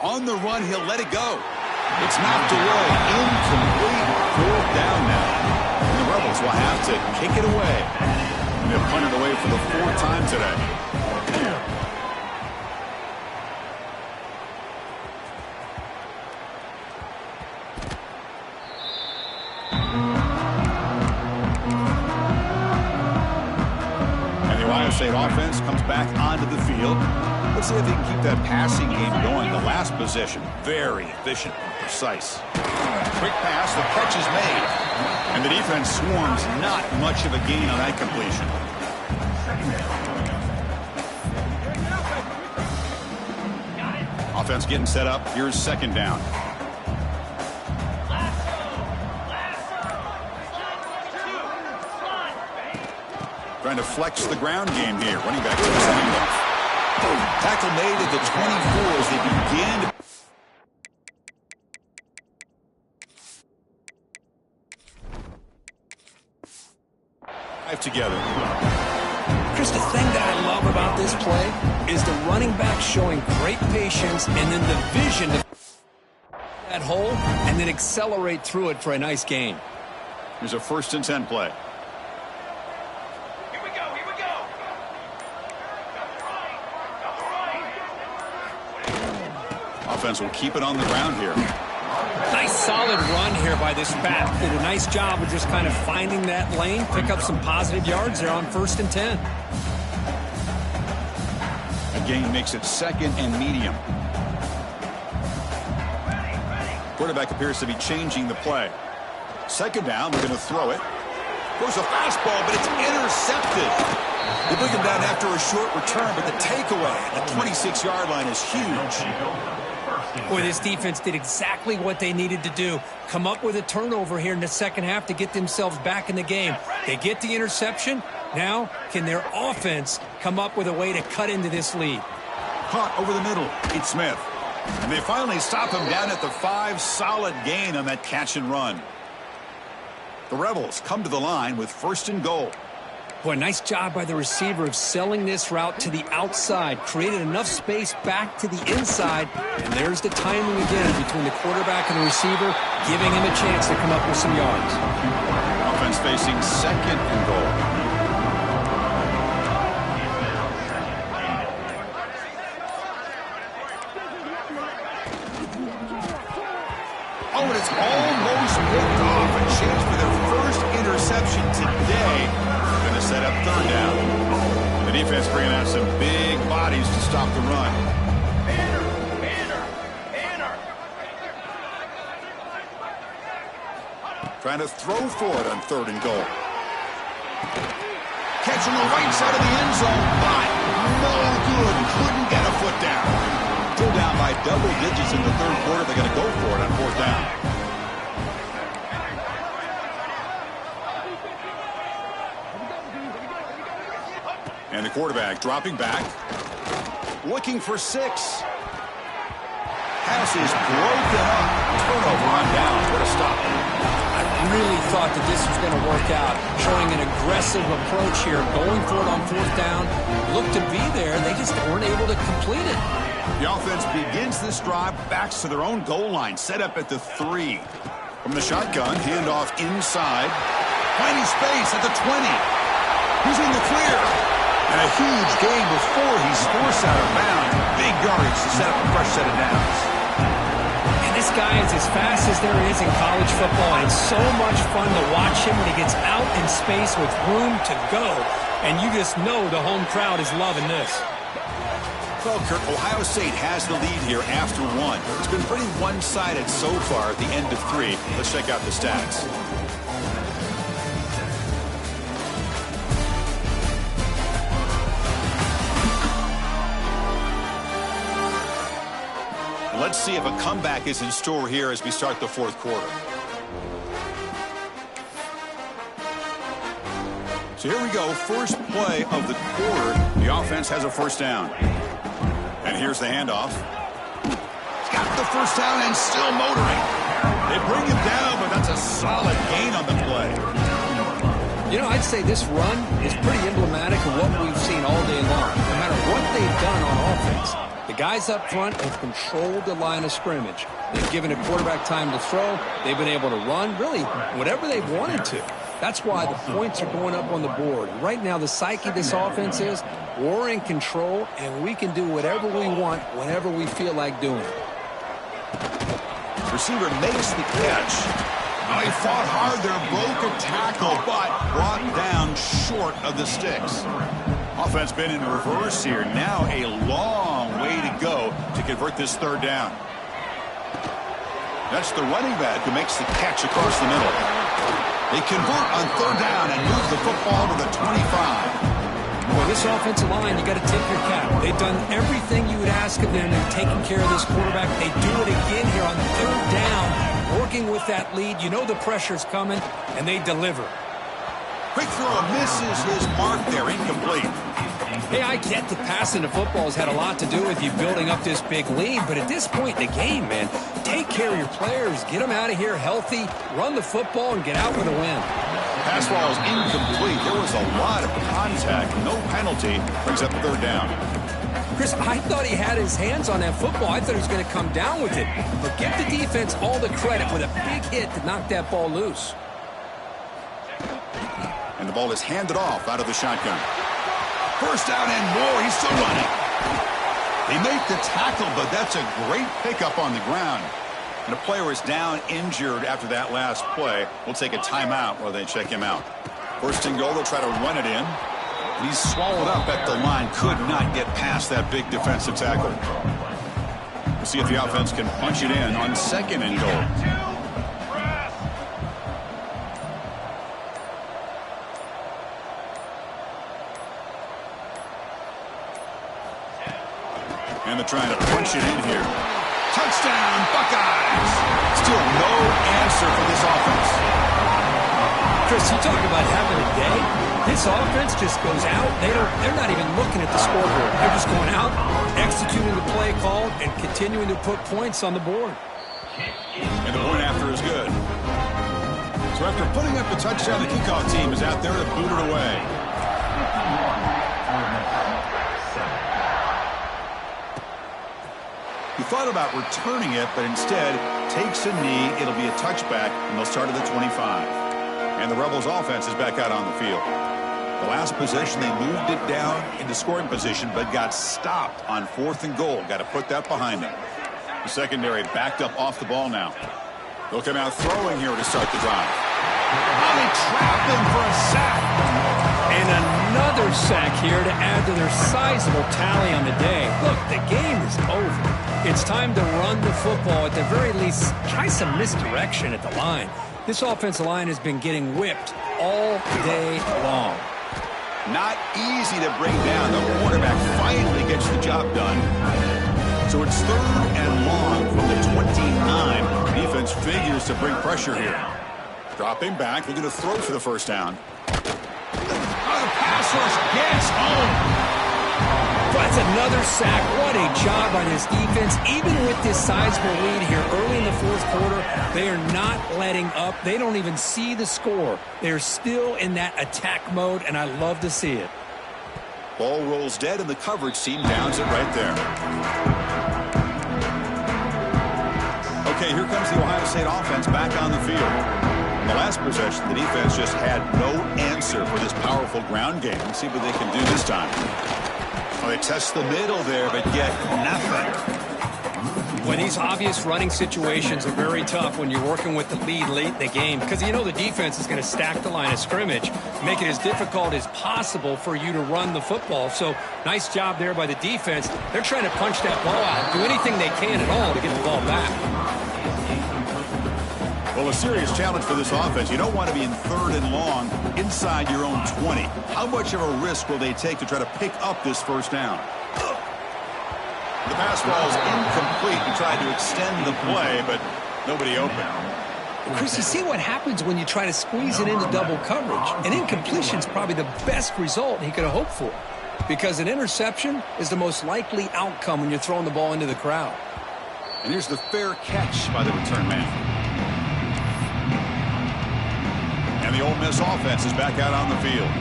Speaker 1: On the run, he'll let it go. It's knocked away. Incomplete. Fourth down now. And the Rebels will have to kick it away. And they'll punt it away for the 4th time today. And the Ohio State offense comes back onto the field. Let's see if they can keep that passing game going. The last possession, very efficient and precise. Quick pass, the catch is made. And the defense swarms, not much of a gain on that completion. Offense getting set up. Here's second down. Trying to flex the ground game here. Running back to the handoff. Tackle made at the 24 as they begin to together.
Speaker 3: Chris, the thing that I love about this play is the running back showing great patience and then the vision to that hole and then accelerate through it for a nice gain.
Speaker 1: Here's a 1st and 10 play. Offense will keep it on the ground here.
Speaker 3: Nice solid run here by this back. Did a nice job of just kind of finding that lane, pick up some positive yards there on 1st and 10.
Speaker 1: A gain makes it 2nd and medium. Quarterback appears to be changing the play. 2nd down, they're going to throw it. Goes a fastball, but it's intercepted. They bring him down after a short return, but the takeaway at the 26-yard line is huge.
Speaker 3: Boy, this defense did exactly what they needed to do. Come up with a turnover here in the second half to get themselves back in the game. They get the interception. Now, can their offense come up with a way to cut into this lead?
Speaker 1: Caught over the middle. It's Smith. And they finally stop him down at the 5. Solid gain on that catch and run. The Rebels come to the line with 1st and goal.
Speaker 3: Boy, nice job by the receiver of selling this route to the outside. Created enough space back to the inside. And there's the timing again between the quarterback and the receiver, giving him a chance to come up with some yards.
Speaker 1: Offense facing 2nd and goal. Oh, and it's almost picked off. A chance for their first interception today. Going to set up 3rd down. The defense bringing out some big bodies to stop the run. Trying to throw for it on 3rd and goal. Catch on the right side of the end zone, but no good. Couldn't get a foot down. Still down by double digits in the 3rd quarter. They're going to go for it on 4th down. And the quarterback dropping back. Looking for 6. Pass is broken up. Turnover on down. What a stop.
Speaker 3: really thought that this was going to work out, showing an aggressive approach here, going for it on fourth down. Looked to be there. They just weren't able to complete it.
Speaker 1: The offense begins this drive, backs to their own goal line, set up at the 3. From the shotgun, handoff inside. Plenty space at the 20. He's in the clear. And a huge gain before he's forced out of bounds. Big yardage to set up a fresh set of downs.
Speaker 3: And this guy is as fast as there is in college football, and it's so much fun to watch him when he gets out in space with room to go. And you just know the home crowd is loving this.
Speaker 1: Well, Kurt, Ohio State has the lead here after 1. It's been pretty one-sided so far at the end of 3. Let's check out the stats. Let's see if a comeback is in store here as we start the fourth quarter. So here we go, first play of the quarter. The offense has a first down. And here's the handoff. He's got the first down and still motoring. They bring him down, but that's a solid gain on the play.
Speaker 3: You know, I'd say this run is pretty emblematic of what we've seen all day long. No matter what they've done on offense, the guys up front have controlled the line of scrimmage. They've given a quarterback time to throw. They've been able to run, really, whatever they've wanted to. That's why the points are going up on the board. Right now, the psyche of this offense is we're in control, and we can do whatever we want whenever we feel like doing it.
Speaker 1: Receiver makes the catch. Oh, he fought hard there, broke a tackle, but brought down short of the sticks. Offense been in reverse here. Now a long way to go to convert this third down. That's the running back who makes the catch across the middle. They convert on third down and move the football to the 25.
Speaker 3: Well, this offensive line, you got to tip your cap. They've done everything you would ask of them in taking care of this quarterback. They do it again here on third down, working with that lead. You know the pressure's coming, and they deliver.
Speaker 1: Quick throw misses his mark there, incomplete.
Speaker 3: Hey, I get that passing the football has had a lot to do with you building up this big lead, but at this point in the game, man, take care of your players, get them out of here healthy, run the football, and get out with a win.
Speaker 1: Pass ball is incomplete. There was a lot of contact, no penalty, brings up third down.
Speaker 3: Chris, I thought he had his hands on that football. I thought he was going to come down with it, but give the defense all the credit with a big hit to knock that ball loose.
Speaker 1: And the ball is handed off out of the shotgun. First down and more. He's still running. They make the tackle, but that's a great pickup on the ground. And the player is down injured after that last play. We'll take a timeout while they check him out. First and goal, they'll try to run it in. And he's swallowed up at the line. Could not get past that big defensive tackle. We'll see if the offense can punch it in on second and goal. And they're trying to punch it in here. Touchdown, Buckeyes! Still no answer for this offense.
Speaker 3: Chris, you talk about having a day. This offense just goes out. They're not even looking at the scoreboard. They're just going out, executing the play call, and continuing to put points on the board.
Speaker 1: And the point after is good. So after putting up the touchdown, the kickoff team is out there to boot it away. He thought about returning it, but instead takes a knee. It'll be a touchback, and they'll start at the 25. And the Rebels' offense is back out on the field. The last possession, they moved it down into scoring position, but got stopped on fourth and goal. Got to put that behind them. The secondary backed up off the ball now. They'll come out throwing here to start the drive. Now they trap him for a sack.
Speaker 3: And another sack here to add to their sizable tally on the day. Look, the game is over. It's time to run the football. At the very least, try some misdirection at the line. This offensive line has been getting whipped all day long.
Speaker 1: Not easy to bring down. The quarterback finally gets the job done. So it's third and long from the 29. Defense figures to bring pressure here. Dropping back, looking to throw for the first down. Oh, the pass rush gets home.
Speaker 3: That's another sack. What a job by this defense. Even with this sizable lead here early in the fourth quarter, they are not letting up. They don't even see the score. They're still in that attack mode, and I love to see it.
Speaker 1: Ball rolls dead, and the coverage team downs it right there. Okay, here comes the Ohio State offense back on the field. In the last possession, the defense just had no answer for this powerful ground game. Let's see what they can do this time. Oh, they test the middle there, but get nothing.
Speaker 3: Well, these obvious running situations are very tough when you're working with the lead late in the game because you know the defense is going to stack the line of scrimmage, make it as difficult as possible for you to run the football. So nice job there by the defense. They're trying to punch that ball out, do anything they can at all to get the ball back.
Speaker 1: Well, a serious challenge for this offense. You don't want to be in 3rd and long inside your own 20. How much of a risk will they take to try to pick up this first down? The pass ball is incomplete. He tried to extend the play, but nobody open.
Speaker 3: Chris, you see what happens when you try to squeeze it into double coverage. An incompletion is probably the best result he could have hoped for because an interception is the most likely outcome when you're throwing the ball into the crowd.
Speaker 1: And here's the fair catch by the return man. And the Ole Miss offense is back out on the field.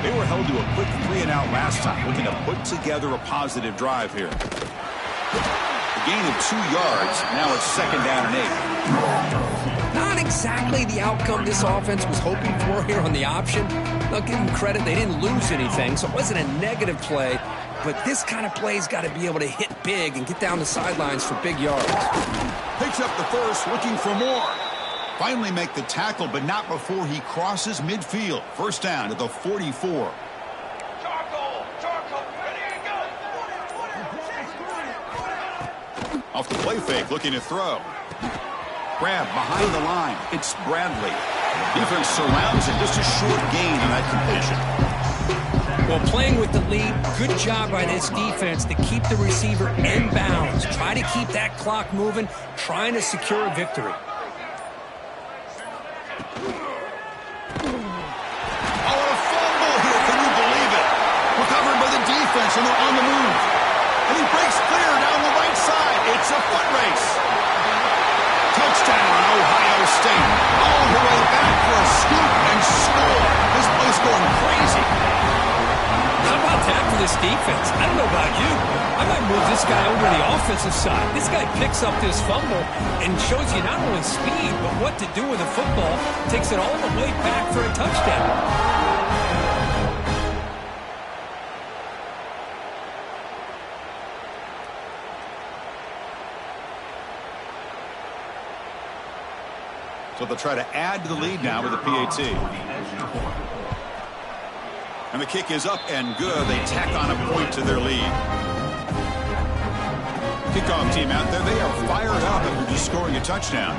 Speaker 1: They were held to a quick 3-and-out last time, looking to put together a positive drive here. A gain of 2 yards. Now it's 2nd down and 8.
Speaker 3: Not exactly the outcome this offense was hoping for here on the option. I'll give them credit. They didn't lose anything, so it wasn't a negative play. But this kind of play's got to be able to hit big and get down the sidelines for big yards.
Speaker 1: Picks up the first, looking for more. Finally make the tackle, but not before he crosses midfield. First down at the 44. Off the play fake, looking to throw. Grab behind the line. It's Bradley. Defense surrounds it. Just a short gain on that completion.
Speaker 3: Well, playing with the lead, good job by this defense to keep the receiver in bounds. Try to keep that clock moving, trying to secure a victory.
Speaker 1: Defense, and they're on the move. And he breaks clear down the right side. It's a foot race. Touchdown, Ohio State. All the way back for a scoop and score. This place going crazy.
Speaker 3: How about that for this defense? I don't know about you. I might move this guy over to the offensive side. This guy picks up this fumble and shows you not only speed, but what to do with the football. Takes it all the way back for a touchdown.
Speaker 1: So they'll try to add to the lead now with a PAT. And the kick is up and good. They tack on a point to their lead. Kickoff team out there. They are fired up after just scoring a touchdown.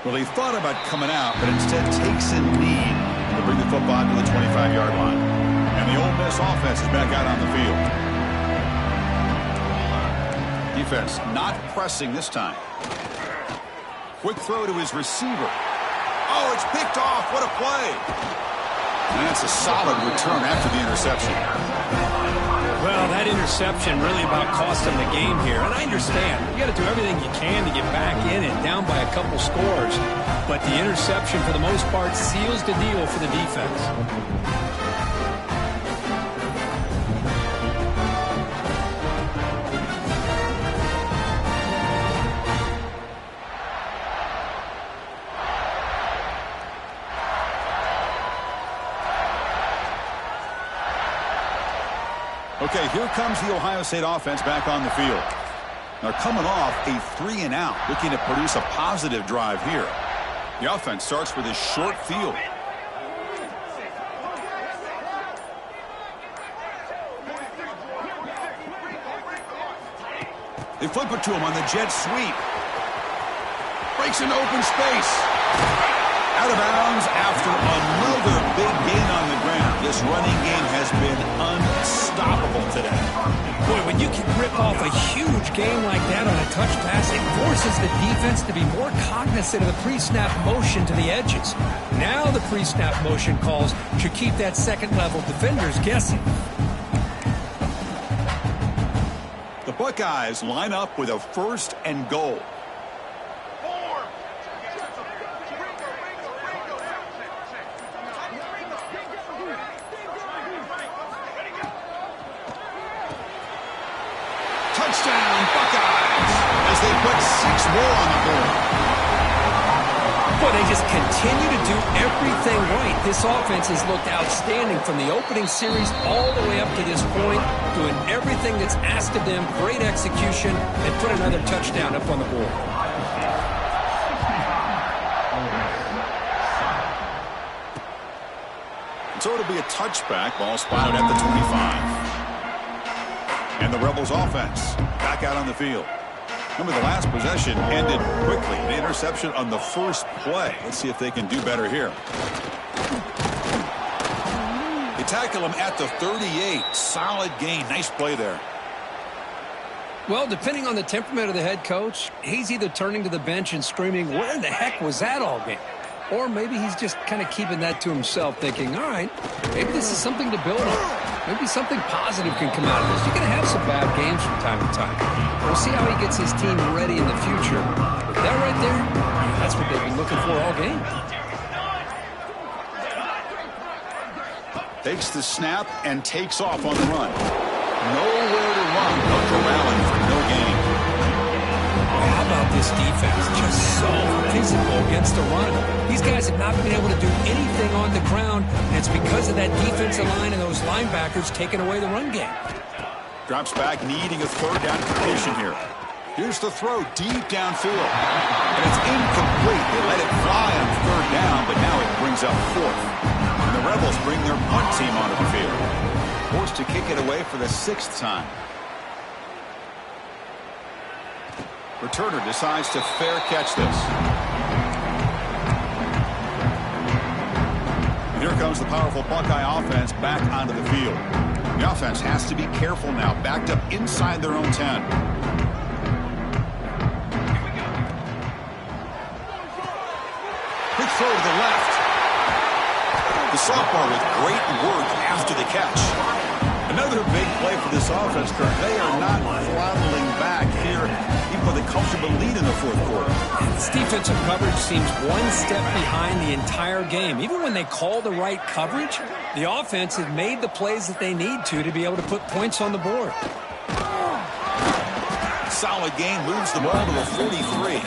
Speaker 1: Well, he thought about coming out, but instead takes a knee to bring the football to the 25-yard line. And the Ole Miss offense is back out on the field. Defense not pressing this time. Quick throw to his receiver. Oh, it's picked off. What a play. And that's a solid return after the interception.
Speaker 3: Well, that interception really about cost them the game here. And I understand. You got to do everything you can to get back in and down by a couple scores. But the interception, for the most part, seals the deal for the defense.
Speaker 1: Okay, here comes the Ohio State offense back on the field. They're coming off a 3-and-out, looking to produce a positive drive here. The offense starts with a short field. They flip it to him on the jet sweep. Breaks into open space. Out of bounds after another big gain on the ground. This running game has been unstoppable. unstoppable today.
Speaker 3: Boy, when you can rip off a huge game like that on a touch pass, it forces the defense to be more cognizant of the pre-snap motion to the edges. Now the pre-snap motion calls should keep that second-level defenders guessing.
Speaker 1: The Buckeyes line up with a 1st and goal. Touchdown, Buckeyes, as they put 6 more on the board.
Speaker 3: Boy, they just continue to do everything right. This offense has looked outstanding from the opening series all the way up to this point, doing everything that's asked of them, great execution, and put another touchdown up on the board.
Speaker 1: So it'll be a touchback, ball spotted at the 25. And the Rebels offense back out on the field. Remember, the last possession ended quickly. An interception on the first play. Let's see if they can do better here. They tackle him at the 38. Solid gain. Nice play there.
Speaker 3: Well, depending on the temperament of the head coach, he's either turning to the bench and screaming, where the heck was that all game? Or maybe he's just kind of keeping that to himself, thinking, all right, maybe this is something to build on. Maybe something positive can come out of this. You're going to have some bad games from time to time. We'll see how he gets his team ready in the future. But that right there, that's what they've been looking for all game.
Speaker 1: Takes the snap and takes off on the run. Nowhere to run. No corralling for no gain.
Speaker 3: How about this defense? Just so physical against the run. These guys have not been able to do anything on the ground, and it's because of that defensive line and those linebackers taking away the run game.
Speaker 1: Drops back, needing a 3rd down completion here. Here's the throw deep downfield. And it's incomplete. They let it fly on 3rd down, but now it brings up 4th. And the Rebels bring their punt team onto the field. Forced to kick it away for the 6th time. Returner decides to fair catch this. Here comes the powerful Buckeye offense back onto the field. The offense has to be careful now, backed up inside their own 10. Quick throw to the left. The sophomore with great work after the catch. Another big play for this offense, Kurt. They are not throttling back here, even with a comfortable lead in the 4th quarter.
Speaker 3: This defensive coverage seems one step behind the entire game. Even when they call the right coverage, the offense has made the plays that they need to be able to put points on the board.
Speaker 1: Solid gain, moves the ball to a 43.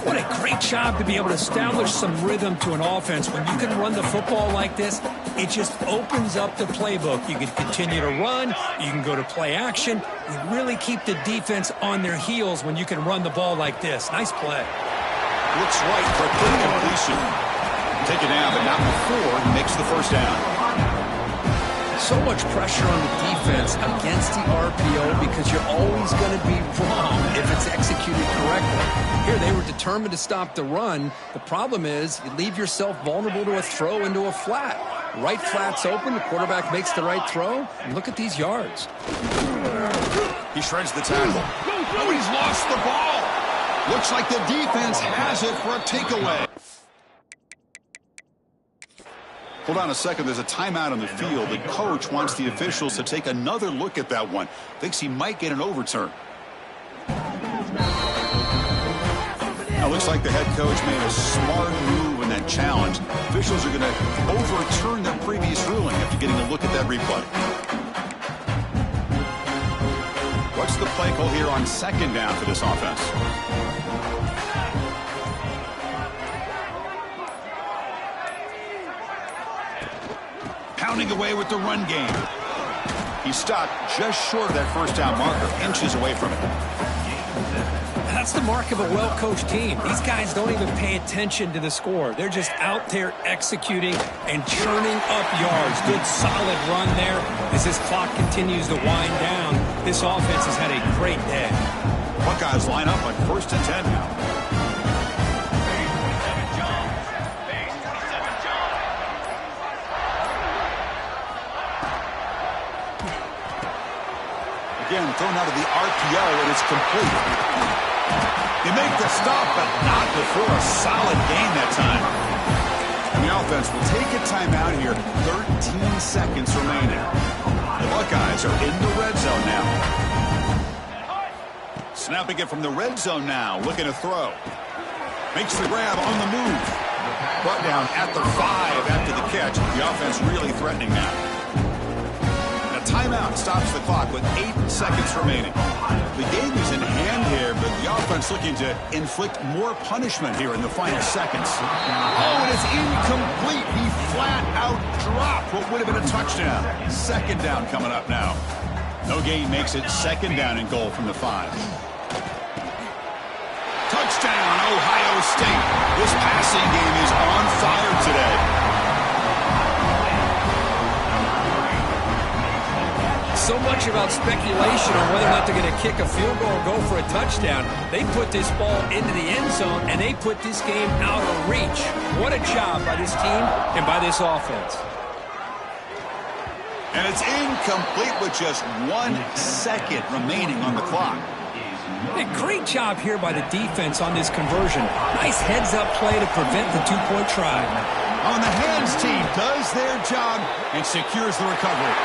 Speaker 3: What a great job to be able to establish some rhythm to an offense. When you can run the football like this, it just opens up the playbook. You can continue to run. You can go to play action. You really keep the defense on their heels when you can run the ball like this. Nice play.
Speaker 1: Looks right for a quick completion. Take it down, but not before he makes the 1st down.
Speaker 3: So much pressure on the defense against the RPO because you're always going to be wrong if it's executed correctly. Here, they were determined to stop the run. The problem is you leave yourself vulnerable to a throw into a flat. Right flat's open, the quarterback makes the right throw, and look at these yards.
Speaker 1: He shreds the tackle. Oh, he's lost the ball. Looks like the defense has it for a takeaway. Hold on a second. There's a timeout on the field. The coach wants the officials to take another look at that one. Thinks he might get an overturn. Now, looks like the head coach made a smart move in that challenge. Officials are going to overturn their previous ruling after getting a look at that replay. What's the play call here on 2nd down for this offense? Pounding away with the run game. He stopped just short of that 1st down marker, inches away from it.
Speaker 3: That's the mark of a well-coached team. These guys don't even pay attention to the score. They're just out there executing and churning up yards. Good, solid run there. As this clock continues to wind down, this offense has had a great day.
Speaker 1: Buckeyes line up on 1st and 10 now. again, thrown out of the RPO, and it's complete. They make the stop, but not before a solid gain that time. And the offense will take a timeout here. 13 seconds remaining. The Buckeyes are in the red zone now. Snapping it from the red zone now. Looking to throw. Makes the grab on the move. Brought down at the 5 after the catch. The offense really threatening now. And a timeout stops the clock with 8 seconds remaining. The game is in hand here, but the offense looking to inflict more punishment here in the final seconds. Oh, and it's incomplete. He flat out dropped what would have been a touchdown. Second down coming up now. No gain makes it second down and goal from the 5. Touchdown, Ohio State. This passing game is on fire today.
Speaker 3: So much about speculation on whether or not they're going to kick a field goal or go for a touchdown. They put this ball into the end zone, and they put this game out of reach. What a job by this team and by this offense.
Speaker 1: And it's incomplete with just 1 second remaining on the clock.
Speaker 3: A great job here by the defense on this conversion. Nice heads-up play to prevent the two-point try.
Speaker 1: On the hands team does their job and secures the recovery.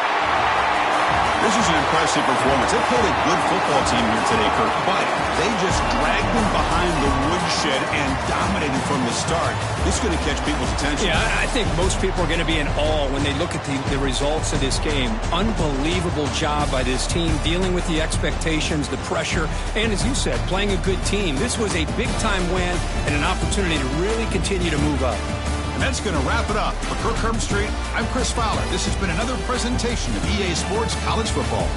Speaker 1: This is an impressive performance. They played a good football team here today, Kirk, but they just dragged them behind the woodshed and dominated from the start. This is going to catch people's attention.
Speaker 3: Yeah, I think most people are going to be in awe when they look at the results of this game. Unbelievable job by this team, dealing with the expectations, the pressure, and as you said, playing a good team. This was a big-time win and an opportunity to really continue to move up.
Speaker 1: And that's going to wrap it up. For Kirk Herbstreit, I'm Chris Fowler. This has been another presentation of EA Sports College Football.